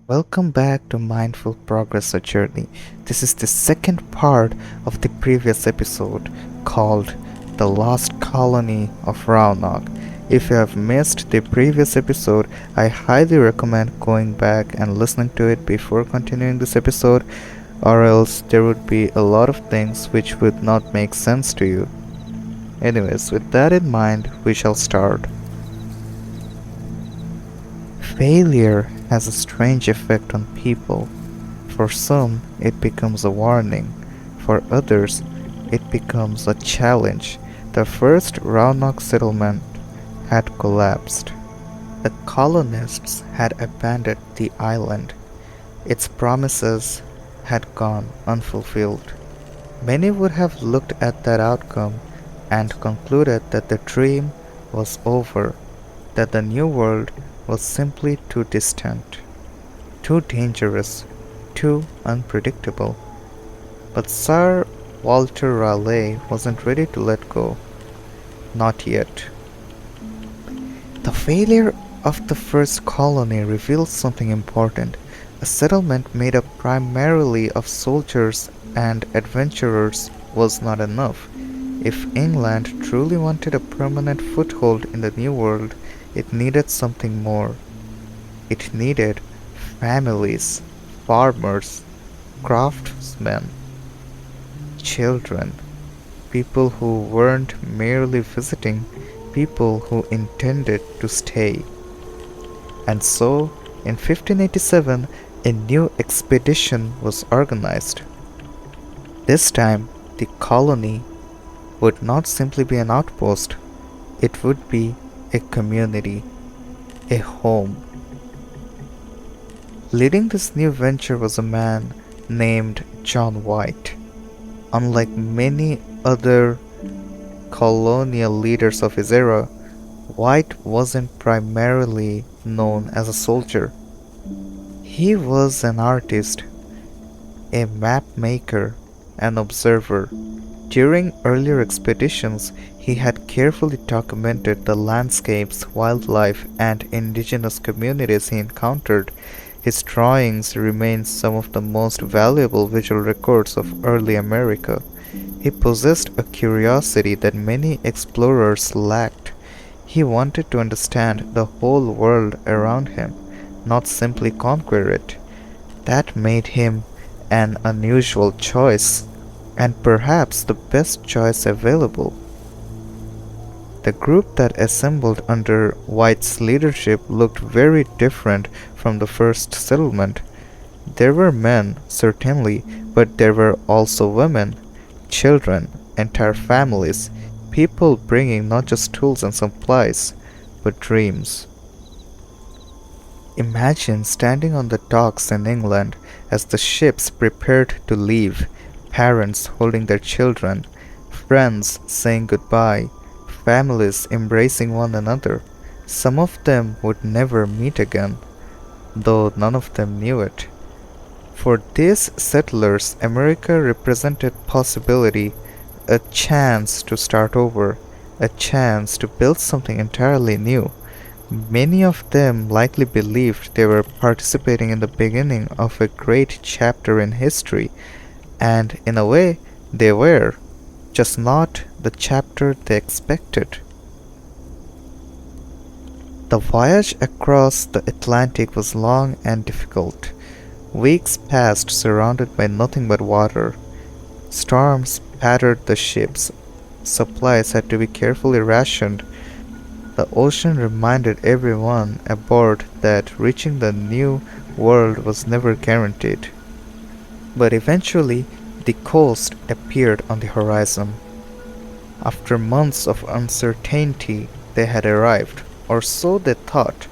Welcome back to Mindful Progress, a journey. This is the second part of the previous episode called The Lost Colony of Roanoke. If you have missed the previous episode, I highly recommend going back and listening to it before continuing this episode, or else there would be a lot of things which would not make sense to you. Anyways, with that in mind, we shall start. Failure has a strange effect on people. For some, it becomes a warning. For others, it becomes a challenge. The first Roanoke settlement had collapsed. The colonists had abandoned the island. Its promises had gone unfulfilled. Many would have looked at that outcome and concluded that the dream was over, that the new world was simply too distant, too dangerous, too unpredictable. But Sir Walter Raleigh wasn't ready to let go. Not yet. The failure of the first colony reveals something important. A settlement made up primarily of soldiers and adventurers was not enough. If England truly wanted a permanent foothold in the New World, it needed something more. It needed families, farmers, craftsmen, children, people who weren't merely visiting, people who intended to stay. And so, in 1587, a new expedition was organized. This time, the colony would not simply be an outpost, it would be a community, a home. Leading this new venture was a man named John White. Unlike many other colonial leaders of his era, White wasn't primarily known as a soldier. He was an artist, a map maker, an observer. During earlier expeditions, he had carefully documented the landscapes, wildlife, and indigenous communities he encountered. His drawings remain some of the most valuable visual records of early America. He possessed a curiosity that many explorers lacked. He wanted to understand the whole world around him, not simply conquer it. That made him an unusual choice, and perhaps the best choice available. The group that assembled under White's leadership looked very different from the first settlement. There were men, certainly, but there were also women, children, entire families, people bringing not just tools and supplies, but dreams. Imagine standing on the docks in England as the ships prepared to leave, parents holding their children, friends saying goodbye, families embracing one another. Some of them would never meet again, though none of them knew it. For these settlers, America represented possibility, a chance to start over, a chance to build something entirely new. Many of them likely believed they were participating in the beginning of a great chapter in history, and in a way, they were, just not the chapter they expected. The voyage across the Atlantic was long and difficult. Weeks passed surrounded by nothing but water. Storms battered the ships. Supplies had to be carefully rationed. The ocean reminded everyone aboard that reaching the new world was never guaranteed. But eventually, the coast appeared on the horizon. After months of uncertainty, they had arrived, or so they thought.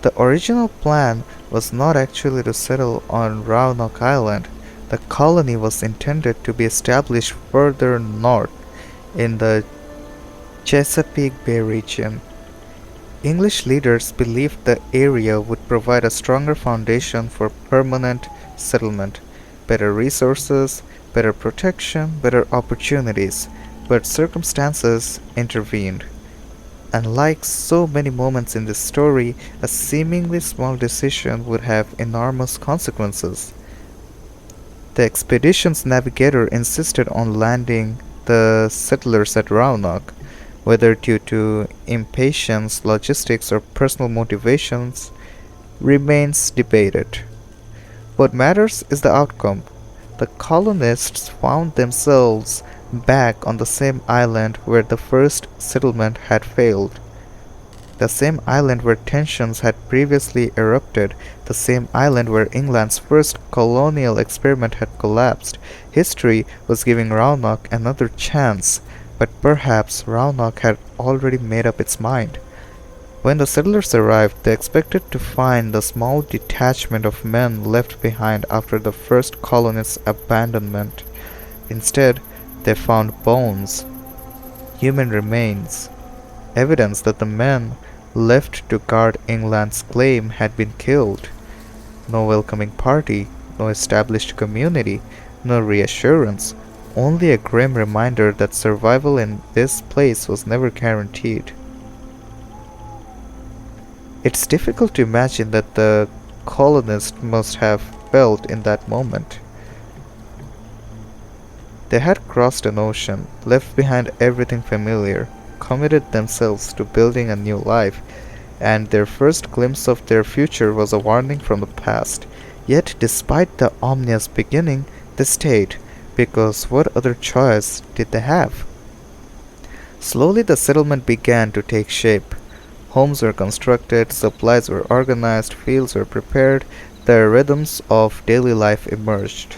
The original plan was not actually to settle on Roanoke Island. The colony was intended to be established further north in the Chesapeake Bay region. English leaders believed the area would provide a stronger foundation for permanent settlement, better resources, better protection, better opportunities, but circumstances intervened. And like so many moments in this story, a seemingly small decision would have enormous consequences. The expedition's navigator insisted on landing the settlers at Roanoke, whether due to impatience, logistics, or personal motivations remains debated. What matters is the outcome. The colonists found themselves back on the same island where the first settlement had failed. The same island where tensions had previously erupted, the same island where England's first colonial experiment had collapsed. History was giving Roanoke another chance, but perhaps Roanoke had already made up its mind. When the settlers arrived, they expected to find the small detachment of men left behind after the first colonists' abandonment. Instead, they found bones, human remains, evidence that the men left to guard England's claim had been killed. No welcoming party, no established community, no reassurance, only a grim reminder that survival in this place was never guaranteed. It's difficult to imagine that the colonists must have felt in that moment. They had crossed an ocean, left behind everything familiar, committed themselves to building a new life, and their first glimpse of their future was a warning from the past. Yet, despite the ominous beginning, they stayed, because what other choice did they have? Slowly, the settlement began to take shape. Homes were constructed, supplies were organized, fields were prepared, the rhythms of daily life emerged.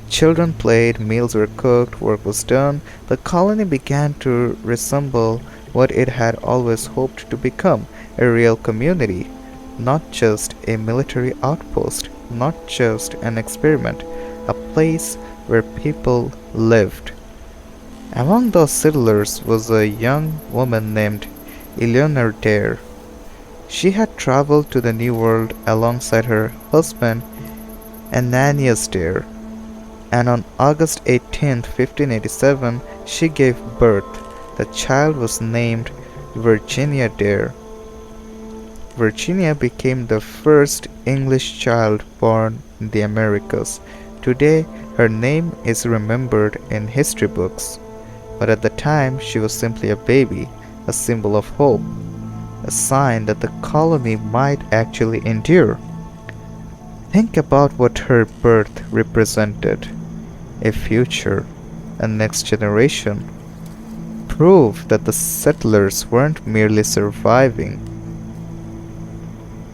Children played, meals were cooked, work was done. The colony began to resemble what it had always hoped to become, a real community, not just a military outpost, not just an experiment, a place where people lived. Among those settlers was a young woman named Eleanor Dare. She had traveled to the New World alongside her husband Ananias Dare, and on August 18, 1587, she gave birth. The child was named Virginia Dare. Virginia became the first English child born in the Americas. Today, her name is remembered in history books, but at the time she was simply a baby, a symbol of hope, a sign that the colony might actually endure. Think about what her birth represented: a future, a next generation. Proof that the settlers weren't merely surviving,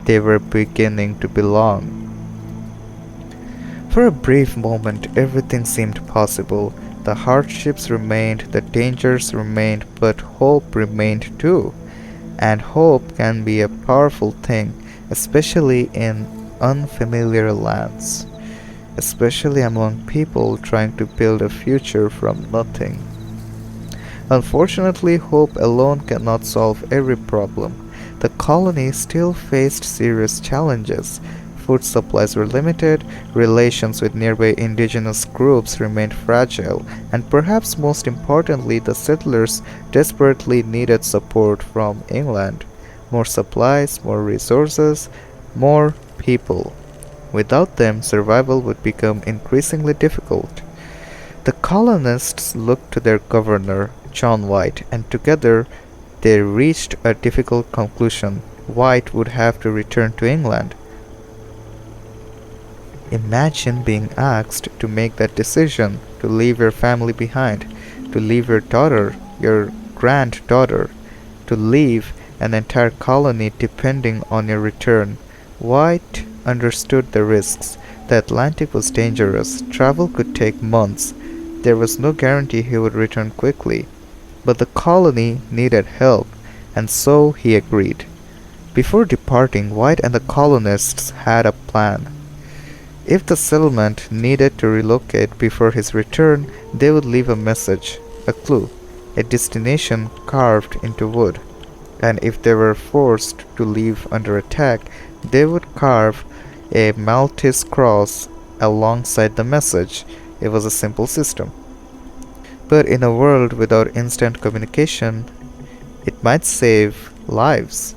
they were beginning to belong. For a brief moment, everything seemed possible. The hardships remained, the dangers remained, but hope remained too. And hope can be a powerful thing, especially in unfamiliar lands, especially among people trying to build a future from nothing. Unfortunately, hope alone cannot solve every problem. The colony still faced serious challenges. Food supplies were limited, relations with nearby indigenous groups remained fragile, and perhaps most importantly, the settlers desperately needed support from England. More supplies, more resources, more people. Without them, survival would become increasingly difficult. The colonists looked to their governor, John White, and together they reached a difficult conclusion. White would have to return to England. Imagine being asked to make that decision, to leave your family behind, to leave your daughter, your granddaughter, to leave an entire colony depending on your return. White understood the risks. The Atlantic was dangerous. Travel could take months. There was no guarantee he would return quickly. But the colony needed help, and so he agreed. Before departing, White and the colonists had a plan. If the settlement needed to relocate before his return, they would leave a message, a clue, a destination carved into wood. And if they were forced to leave under attack, they would carve a Maltese cross alongside the message. It was a simple system. But in a world without instant communication, It might save lives.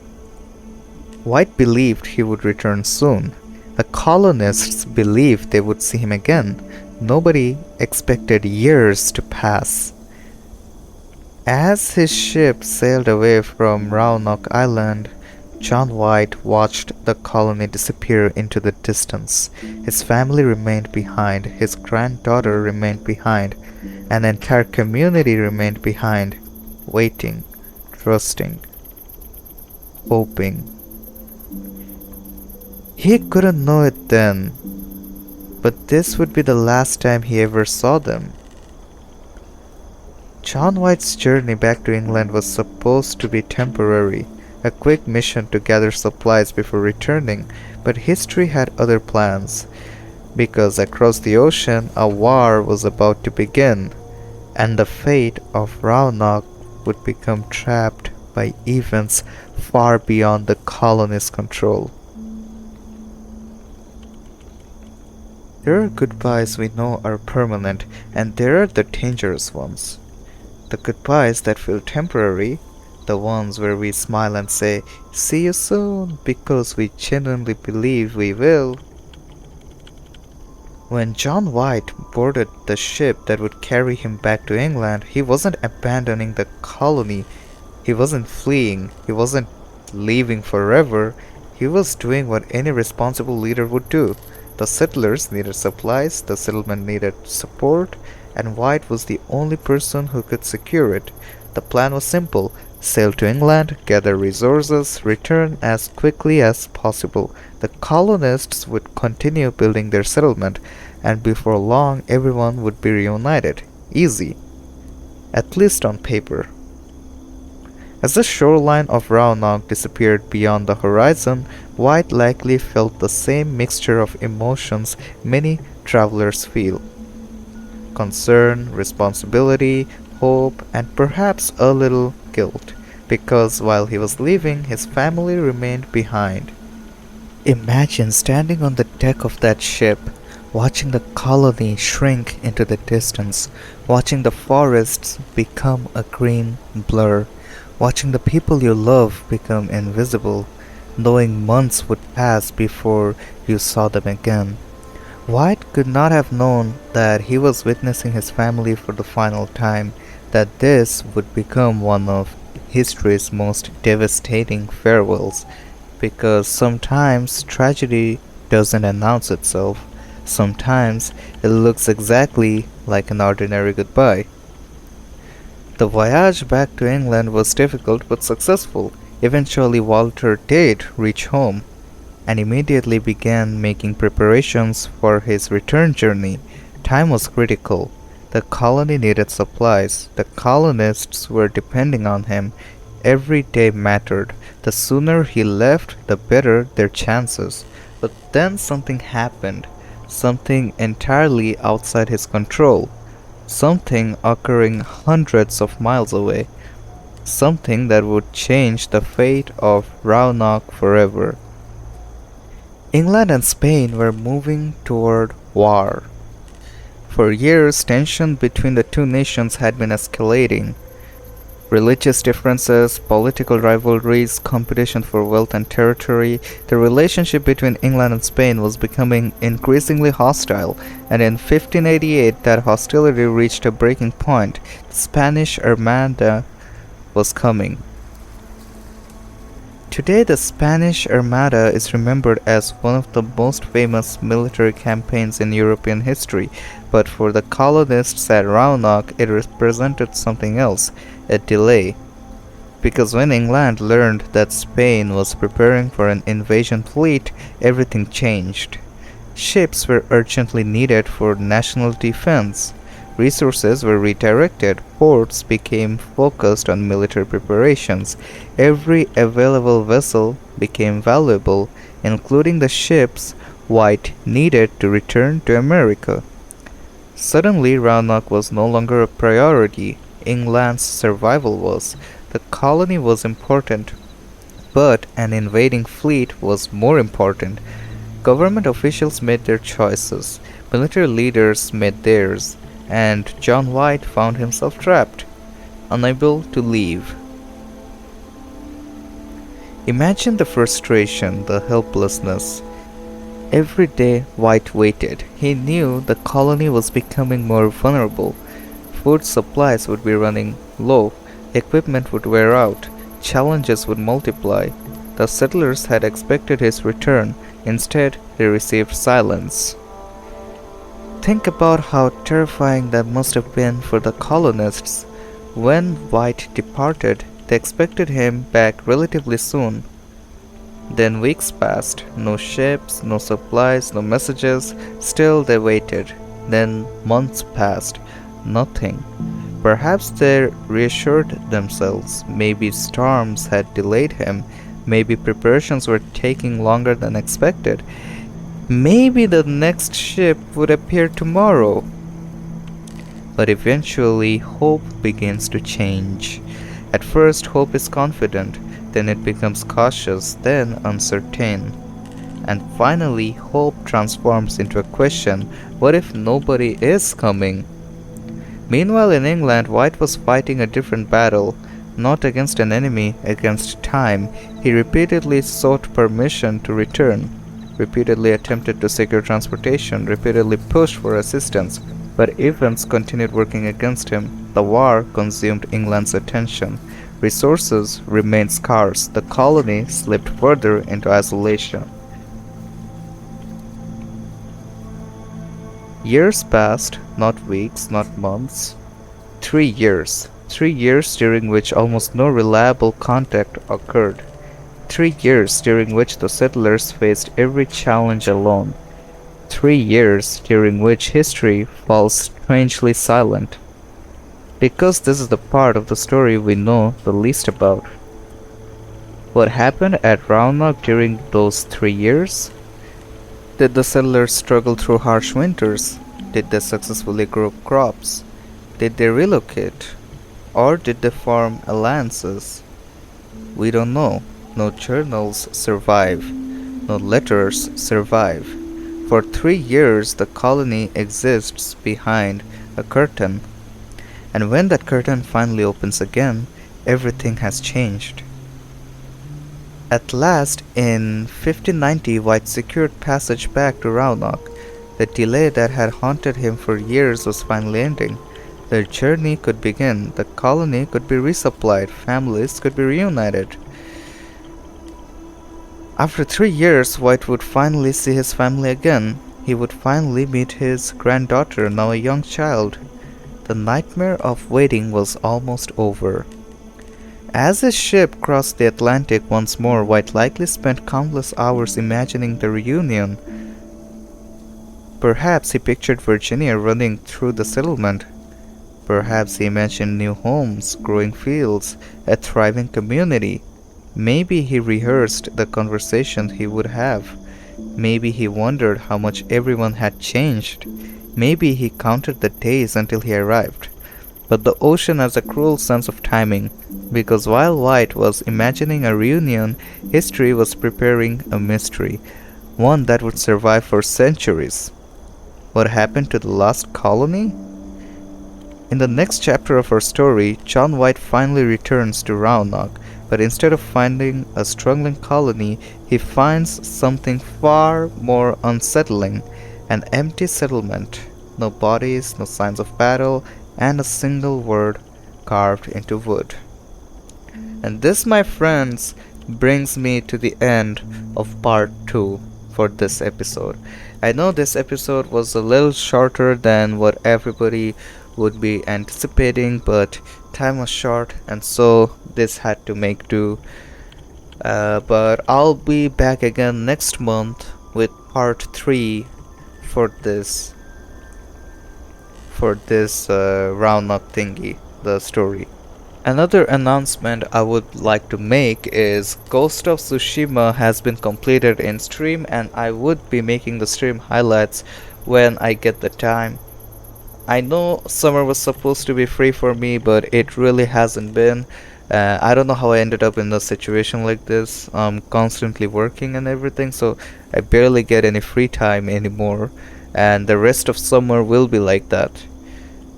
White believed he would return soon. The colonists believed they would see him again. Nobody expected years to pass. As his ship sailed away from Roanoke Island, John White watched the colony disappear into the distance. His family remained behind, his granddaughter remained behind, an entire community remained behind, waiting, trusting, hoping. He couldn't know it then, but this would be the last time he ever saw them. John White's journey back to England was supposed to be temporary, a quick mission to gather supplies before returning, but history had other plans, because across the ocean a war was about to begin, and the fate of Roanoke would become trapped by events far beyond the colonists' control. There are goodbyes we know are permanent, and there are the dangerous ones. The goodbyes that feel temporary, the ones where we smile and say, "See you soon," because we genuinely believe we will. When John White boarded the ship that would carry him back to England, he wasn't abandoning the colony, he wasn't fleeing, he wasn't leaving forever, he was doing what any responsible leader would do. The settlers needed supplies, the settlement needed support, and White was the only person who could secure it. The plan was simple: sail to England, gather resources, return as quickly as possible. The colonists would continue building their settlement, and before long everyone would be reunited. Easy. At least on paper. As the shoreline of Roanoke disappeared beyond the horizon, White likely felt the same mixture of emotions many travelers feel: concern, responsibility, hope, and perhaps a little guilt, because while he was leaving, his family remained behind. Imagine standing on the deck of that ship, watching the colony shrink into the distance, watching the forests become a green blur, watching the people you love become invisible, knowing months would pass before you saw them again. White could not have known that he was witnessing his family for the final time, that this would become one of history's most devastating farewells, because sometimes tragedy doesn't announce itself. Sometimes it looks exactly like an ordinary goodbye. The voyage back to England was difficult but successful. Eventually Walter did reach home, and immediately began making preparations for his return journey. Time was critical. The colony needed supplies. The colonists were depending on him. Every day mattered. The sooner he left, the better their chances. But then something happened. Something entirely outside his control. Something occurring hundreds of miles away. Something that would change the fate of Roanoke forever. England and Spain were moving toward war. For years, tension between the two nations had been escalating. Religious differences, political rivalries, competition for wealth and territory, the relationship between England and Spain was becoming increasingly hostile, and in 1588 that hostility reached a breaking point. The Spanish Armada was coming. Today, the Spanish Armada is remembered as one of the most famous military campaigns in European history, but for the colonists at Roanoke, it represented something else: a delay. Because when England learned that Spain was preparing for an invasion fleet, everything changed. Ships were urgently needed for national defense. Resources were redirected, ports became focused on military preparations, every available vessel became valuable, including the ships White needed to return to America. Suddenly, Roanoke was no longer a priority. England's survival was. The colony was important, but an invading fleet was more important. Government officials made their choices, military leaders made theirs, and John White found himself trapped, unable to leave. Imagine the frustration, the helplessness. Every day White waited. He knew the colony was becoming more vulnerable. Food supplies would be running low, equipment would wear out, challenges would multiply. The settlers had expected his return. Instead, they received silence. Think about how terrifying that must have been for the colonists. When White departed, they expected him back relatively soon. Then weeks passed, no ships, no supplies, no messages, still they waited. Then months passed, nothing. Perhaps they reassured themselves, maybe storms had delayed him, maybe preparations were taking longer than expected, maybe the next ship would appear tomorrow. But eventually, hope begins to change. At first, hope is confident, then it becomes cautious, then uncertain. And finally, hope transforms into a question: what if nobody is coming? Meanwhile, in England, White was fighting a different battle, not against an enemy, against time. He repeatedly sought permission to return, repeatedly attempted to secure transportation, repeatedly pushed for assistance, but events continued working against him. The war consumed England's attention. Resources remained scarce. The colony slipped further into isolation. Years passed, not weeks, not months. 3 years. 3 years during which almost no reliable contact occurred. 3 years during which the settlers faced every challenge alone. 3 years during which history falls strangely silent. Because this is the part of the story we know the least about. What happened at Roanoke during those 3 years? Did the settlers struggle through harsh winters? Did they successfully grow crops? Did they relocate? Or did they form alliances? We don't know. No journals survive. No letters survive. For 3 years, the colony exists behind a curtain. And when that curtain finally opens again, everything has changed. At last, in 1590, White secured passage back to Roanoke. The delay that had haunted him for years was finally ending. Their journey could begin, the colony could be resupplied, families could be reunited. After 3 years, White would finally see his family again. He would finally meet his granddaughter, now a young child. The nightmare of waiting was almost over. As his ship crossed the Atlantic once more, White likely spent countless hours imagining the reunion. Perhaps he pictured Virginia running through the settlement. Perhaps he imagined new homes, growing fields, a thriving community. Maybe he rehearsed the conversation he would have. Maybe he wondered how much everyone had changed. Maybe he counted the days until he arrived. But the ocean has a cruel sense of timing, because while White was imagining a reunion, history was preparing a mystery, one that would survive for centuries. What happened to the lost colony? In the next chapter of our story, John White finally returns to Roanoke, but instead of finding a struggling colony, he finds something far more unsettling: an empty settlement. No bodies, no signs of battle, and a single word carved into wood. And this, my friends, brings me to the end of part 2 for this episode. I know this episode was a little shorter than what everybody would be anticipating, but time was short and so this had to make do. But I'll be back again next month with part 3 for this Roanoke thingy, the story. Another announcement I would like to make is Ghost of Tsushima has been completed in stream, and I would be making the stream highlights when I get the time. I know summer was supposed to be free for me, but it really hasn't been. I don't know how I ended up in a situation like this. I'm constantly working and everything, so I barely get any free time anymore, and the rest of summer will be like that.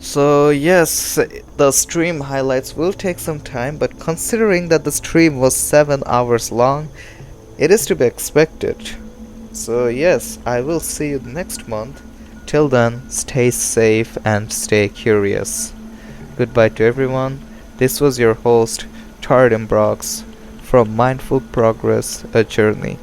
So, yes, the stream highlights will take some time, but considering that the stream was 7 hours long, it is to be expected. So, yes, I will see you next month. Till then, stay safe and stay curious. Goodbye to everyone. This was your host, Tardim Brox, from Mindful Progress, A Journey.